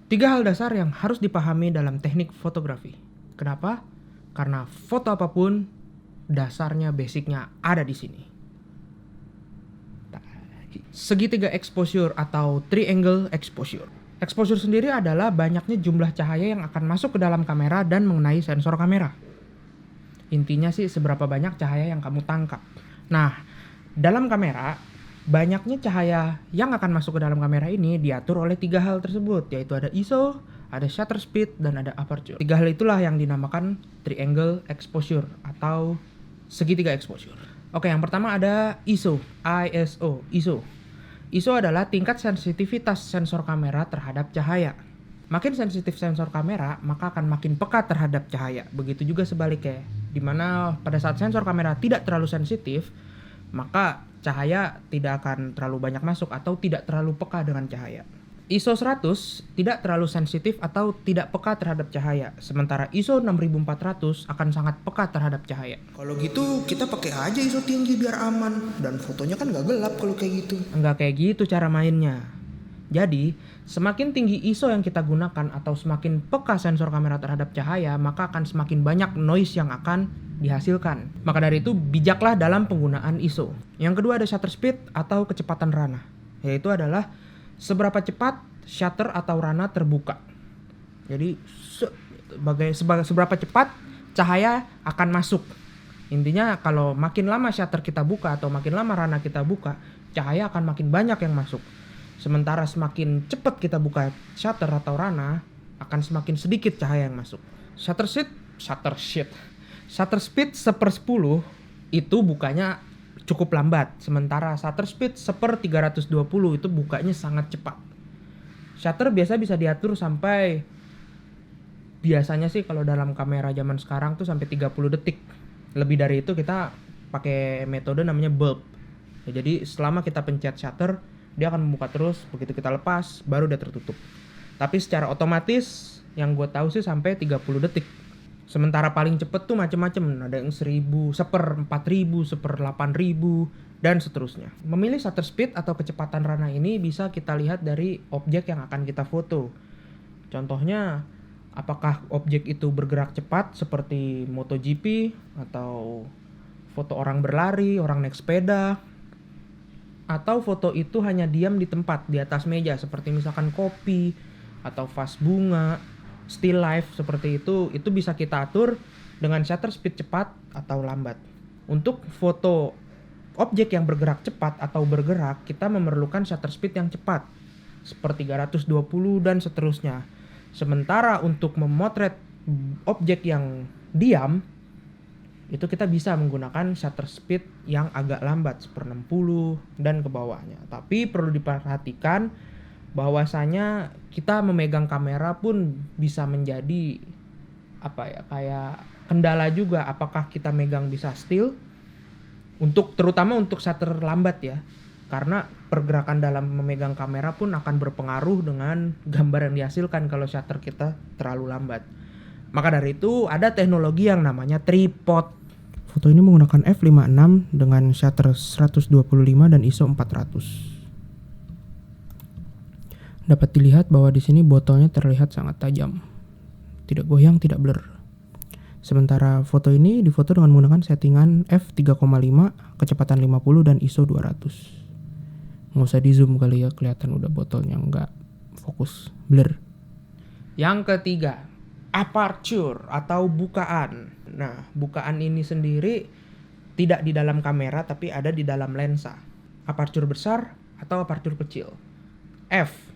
Tiga hal dasar yang harus dipahami dalam teknik fotografi. Kenapa? Karena foto apapun dasarnya, basicnya ada di sini. Segitiga exposure atau triangle exposure. Exposure sendiri adalah banyaknya jumlah cahaya yang akan masuk ke dalam kamera dan mengenai sensor kamera. Intinya sih seberapa banyak cahaya yang kamu tangkap. Nah, dalam kamera, banyaknya cahaya yang akan masuk ke dalam kamera ini diatur oleh tiga hal tersebut, yaitu ada ISO, ada shutter speed, dan ada aperture. Tiga hal itulah yang dinamakan triangle exposure atau segitiga exposure. Oke, yang pertama ada ISO. ISO. ISO adalah tingkat sensitivitas sensor kamera terhadap cahaya. Makin sensitif sensor kamera, maka akan makin peka terhadap cahaya. Begitu juga sebaliknya, dimana pada saat sensor kamera tidak terlalu sensitif, maka cahaya tidak akan terlalu banyak masuk atau tidak terlalu peka dengan cahaya. ISO 100 tidak terlalu sensitif atau tidak peka terhadap cahaya, sementara ISO 6400 akan sangat peka terhadap cahaya. Kalau gitu kita pakai aja ISO tinggi biar aman, dan fotonya kan nggak gelap kalau kayak gitu. Enggak kayak gitu cara mainnya. Jadi, semakin tinggi ISO yang kita gunakan atau semakin peka sensor kamera terhadap cahaya, maka akan semakin banyak noise yang akan dihasilkan. Maka dari itu, bijaklah dalam penggunaan ISO. Yang kedua ada shutter speed atau kecepatan rana, yaitu adalah seberapa cepat shutter atau rana terbuka. Jadi, seberapa cepat cahaya akan masuk. Intinya kalau makin lama shutter kita buka atau makin lama rana kita buka, cahaya akan makin banyak yang masuk. Sementara semakin cepat kita buka shutter atau rana, akan semakin sedikit cahaya yang masuk. Shutter speed 1/10 itu bukanya cukup lambat. Sementara shutter speed 1/320 itu bukanya sangat cepat. Shutter biasa bisa diatur sampai, biasanya sih kalau dalam kamera zaman sekarang tuh sampai 30 detik. Lebih dari itu kita pakai metode namanya bulb. Ya, jadi selama kita pencet shutter, dia akan membuka terus, begitu kita lepas baru dia tertutup. Tapi secara otomatis yang gue tahu sih sampai 30 detik. Sementara paling cepet tuh macam-macam, ada yang 1000, 1/4000, 1/8000 dan seterusnya. Memilih shutter speed atau kecepatan rana ini bisa kita lihat dari objek yang akan kita foto. Contohnya, apakah objek itu bergerak cepat seperti MotoGP atau foto orang berlari, orang naik sepeda, atau foto itu hanya diam di tempat di atas meja seperti misalkan kopi atau vas bunga, still life seperti itu bisa kita atur dengan shutter speed cepat atau lambat. Untuk foto objek yang bergerak cepat atau bergerak, kita memerlukan shutter speed yang cepat seperti 320 dan seterusnya. Sementara untuk memotret objek yang diam, itu kita bisa menggunakan shutter speed yang agak lambat 1/60 dan ke bawahnya. Tapi perlu diperhatikan bahwasanya kita memegang kamera pun bisa menjadi kayak kendala juga, apakah kita megang bisa still terutama untuk shutter lambat ya. Karena pergerakan dalam memegang kamera pun akan berpengaruh dengan gambar yang dihasilkan kalau shutter kita terlalu lambat. Maka dari itu ada teknologi yang namanya tripod. Foto ini menggunakan f/56 dengan shutter 125 dan ISO 400. Dapat dilihat bahwa di sini botolnya terlihat sangat tajam. Tidak goyang, tidak blur. Sementara foto ini difoto dengan menggunakan settingan f3,5, kecepatan 50 dan ISO 200. Nggak usah di zoom kali ya, kelihatan udah botolnya nggak fokus, blur. Yang ketiga, aperture atau bukaan. Nah, bukaan ini sendiri tidak di dalam kamera tapi ada di dalam lensa. Aperture besar atau aperture kecil. F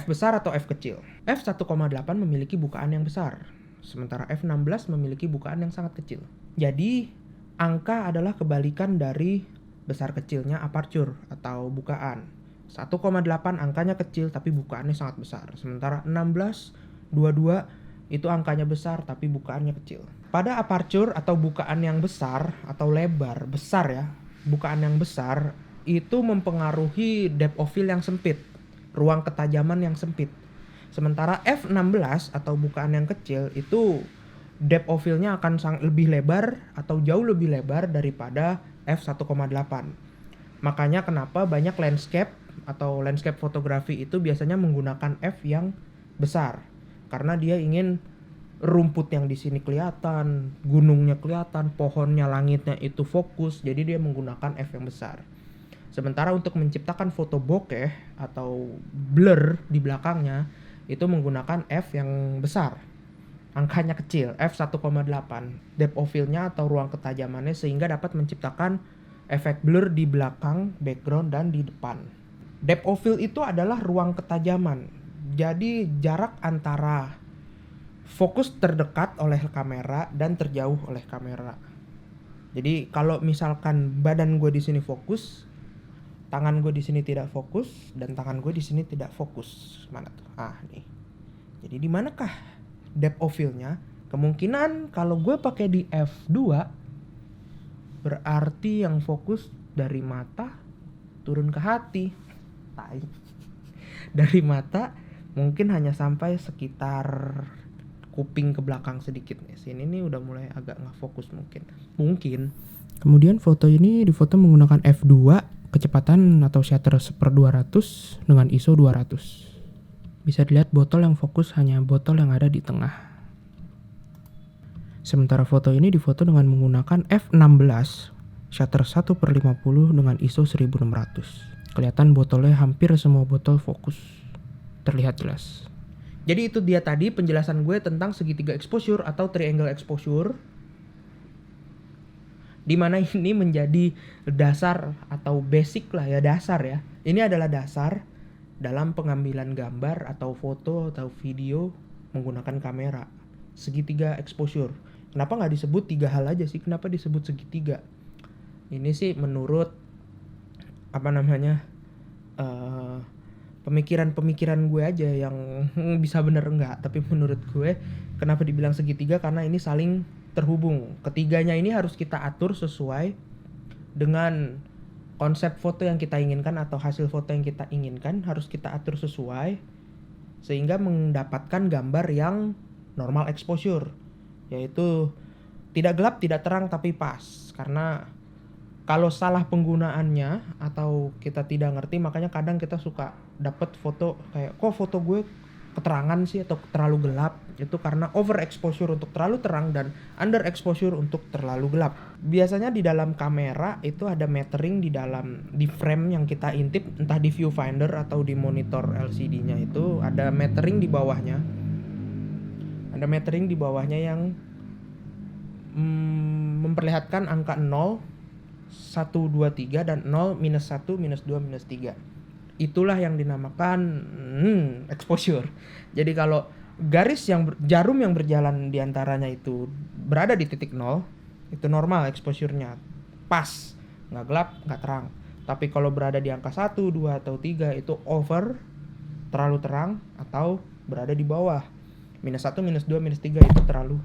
besar atau F kecil. F1,8 memiliki bukaan yang besar, sementara F16 memiliki bukaan yang sangat kecil. Jadi, angka adalah kebalikan dari besar kecilnya aperture atau bukaan. 1,8 angkanya kecil tapi bukaannya sangat besar. Sementara 16, 22 itu angkanya besar tapi bukaannya kecil. Pada aperture atau bukaan yang besar atau lebar, besar ya, bukaan yang besar itu mempengaruhi depth of field yang sempit, ruang ketajaman yang sempit. Sementara F16 atau bukaan yang kecil itu depth of field-nya akan lebih lebar atau jauh lebih lebar daripada F1,8. Makanya kenapa banyak landscape atau landscape fotografi itu biasanya menggunakan F yang besar karena dia ingin rumput yang di sini kelihatan, gunungnya kelihatan, pohonnya, langitnya itu fokus, jadi dia menggunakan f yang besar. Sementara untuk menciptakan foto bokeh atau blur di belakangnya itu menggunakan f yang besar, angkanya kecil, f 1,8, depth of field-nya atau ruang ketajamannya, sehingga dapat menciptakan efek blur di belakang, background, dan di depan. Depth of field itu adalah ruang ketajaman, jadi jarak antara fokus terdekat oleh kamera dan terjauh oleh kamera. Jadi kalau misalkan badan gue di sini fokus, tangan gue di sini tidak fokus, dan tangan gue di sini tidak fokus. Mana tuh? Nih. Jadi di manakah depth of field-nya? Kemungkinan kalau gue pakai di f2 berarti yang fokus dari mata turun ke hati. Tai. Dari mata mungkin hanya sampai sekitar kuping ke belakang sedikit nih. Sini nih udah mulai agak nggak fokus mungkin. Kemudian foto ini difoto menggunakan f2, kecepatan atau shutter 1/200 dengan ISO 200. Bisa dilihat botol yang fokus hanya botol yang ada di tengah. Sementara foto ini difoto dengan menggunakan f16, shutter 1/50 dengan ISO 1600. Kelihatan botolnya hampir semua botol fokus. Terlihat jelas. Jadi itu dia tadi penjelasan gue tentang segitiga exposure atau triangle exposure, di mana ini menjadi dasar atau basic lah ya, dasar ya. Ini adalah dasar dalam pengambilan gambar atau foto atau video menggunakan kamera. Segitiga exposure. Kenapa nggak disebut 3 hal aja sih? Kenapa disebut segitiga? Ini sih menurut pemikiran-pemikiran gue aja yang bisa bener enggak. Tapi menurut gue kenapa dibilang segitiga, karena ini saling terhubung. Ketiganya ini harus kita atur sesuai dengan konsep foto yang kita inginkan atau hasil foto yang kita inginkan, harus kita atur sesuai sehingga mendapatkan gambar yang normal exposure, yaitu tidak gelap, tidak terang, tapi pas. Karena kalau salah penggunaannya atau kita tidak ngerti, makanya kadang kita suka dapat foto kayak kok foto gue keterangan sih atau terlalu gelap. Itu karena over exposure untuk terlalu terang dan under exposure untuk terlalu gelap. Biasanya di dalam kamera itu ada metering di frame yang kita intip, entah di viewfinder atau di monitor LCD-nya itu ada metering di bawahnya. Ada metering di bawahnya yang memperlihatkan angka 0, 1, 2, 3 dan 0, minus 1, minus 2, minus 3. Itulah yang dinamakan exposure. Jadi kalau jarum yang berjalan di antaranya itu berada di titik 0, itu normal exposure-nya, pas, nggak gelap, nggak terang. Tapi kalau berada di angka 1, 2, atau 3 itu over, terlalu terang, atau berada di bawah. Minus 1, minus 2, minus 3 itu terlalu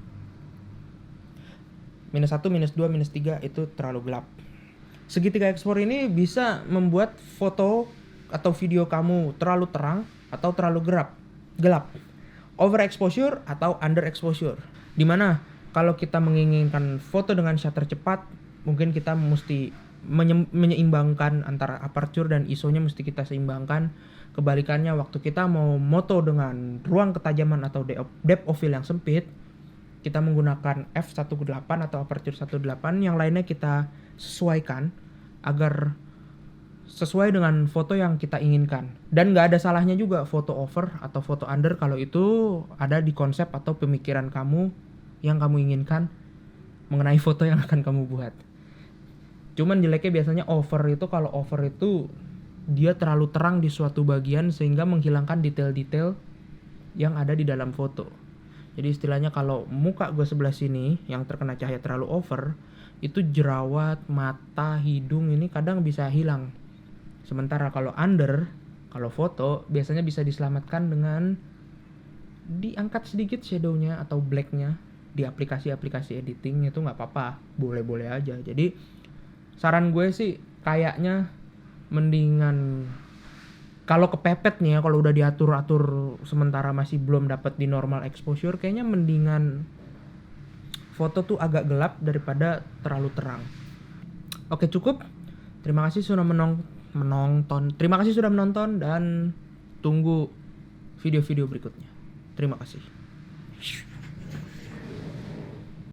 minus 1, minus 2, minus 3 itu terlalu gelap. Segitiga exposure ini bisa membuat foto atau video kamu terlalu terang atau terlalu gelap. Overexposure atau underexposure. Dimana kalau kita menginginkan foto dengan shutter cepat, mungkin kita mesti menyeimbangkan antara aperture dan ISO-nya mesti kita seimbangkan. Kebalikannya waktu kita mau moto dengan ruang ketajaman atau depth of field yang sempit, kita menggunakan f1.8 atau aperture 1.8, yang lainnya kita sesuaikan agar sesuai dengan foto yang kita inginkan. Dan nggak ada salahnya juga foto over atau foto under kalau itu ada di konsep atau pemikiran kamu yang kamu inginkan mengenai foto yang akan kamu buat. Cuman jeleknya biasanya over itu, kalau over itu dia terlalu terang di suatu bagian sehingga menghilangkan detail-detail yang ada di dalam foto. Jadi istilahnya kalau muka gue sebelah sini yang terkena cahaya terlalu over, itu jerawat, mata, hidung ini kadang bisa hilang. Sementara kalau under, kalau foto biasanya bisa diselamatkan dengan diangkat sedikit shadownya atau blacknya di aplikasi-aplikasi editing, itu nggak apa-apa, boleh-boleh aja. Jadi saran gue sih kayaknya mendingan kalau kepepet nih ya, kalau udah diatur-atur sementara masih belum dapat di normal exposure, kayaknya mendingan foto tuh agak gelap daripada terlalu terang. Oke, cukup. Terima kasih sudah menonton. Terima kasih sudah menonton dan tunggu video-video berikutnya. Terima kasih.